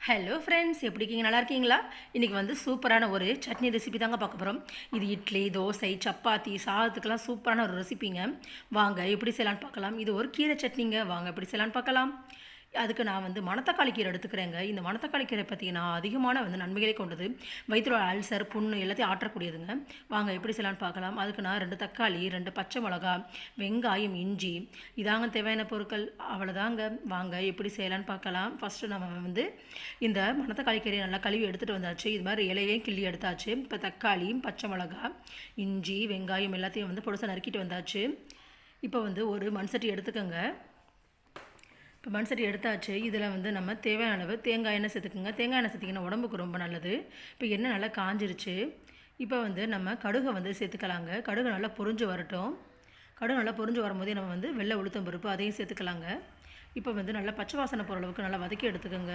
Hello friends, எப்படி இருக்கீங்க? நல்லா இருக்கீங்களா? இன்றைக்கி வந்து சூப்பரான ஒரு சட்னி ரெசிபி தாங்க பார்க்க போகிறோம். இது இட்லி, தோசை, சப்பாத்தி, சாதத்துக்கெல்லாம் சூப்பரான ஒரு ரெசிபிங்க. வாங்க எப்படி செய்யலான்னு பார்க்கலாம். இது ஒரு கீரை சட்னிங்க. வாங்க எப்படி செய்யலான்னு பார்க்கலாம். அதுக்கு நான் வந்து மணத்தக்காளி கீரை எடுத்துக்கிறேங்க. இந்த மணத்தக்காளி கீரை பார்த்தீங்கன்னா அதிகமான வந்து நன்மைகளை கொண்டது. வயிற்றுல அல்சர், புண்ணு எல்லாத்தையும் ஆற்றக்கூடியதுங்க. வாங்க எப்படி செய்யலான்னு பார்க்கலாம். அதுக்கு நான் 2 தக்காளி, 2 பச்சை மிளகா, வெங்காயம், இஞ்சி இதாங்க தேவையான பொருட்கள். அவ்வளோதாங்க. வாங்க எப்படி செய்யலான்னு பார்க்கலாம். ஃபஸ்ட்டு நம்ம வந்து இந்த மணத்தக்காளி கீரையை நல்லா கழுவி எடுத்துகிட்டு வந்தாச்சு. இது மாதிரி இலையையும் கிள்ளி எடுத்தாச்சு. இப்போ தக்காளி, பச்சை மிளகா, இஞ்சி, வெங்காயம் எல்லாத்தையும் வந்து பொடுசாக நறுக்கிட்டு வந்தாச்சு. இப்போ வந்து ஒரு மண்சட்டி எடுத்துக்கோங்க. இப்போ மண்சட்டி எடுத்தாச்சு. இதில் வந்து நம்ம தேவையான அளவு தேங்காய் எண்ணெய் சேர்த்துக்குங்க. தேங்காய் எண்ணெய் சேர்த்திங்கன்னா உடம்புக்கு ரொம்ப நல்லது. இப்போ எண்ணெய் நல்லா காஞ்சிருச்சு. இப்போ வந்து நம்ம கடுகை வந்து சேர்த்துக்கலாங்க. கடுகு நல்லா பொரிஞ்சு வரட்டும். கடுகு நல்லா பொரிஞ்சு வரும்போதே நம்ம வந்து வெள்ளை உளுத்தம் பருப்பு அதையும் சேர்த்துக்கலாங்க. இப்போ வந்து நல்லா பச்சை வாசனை போகிற அளவுக்கு நல்லா வதக்கி எடுத்துக்கோங்க.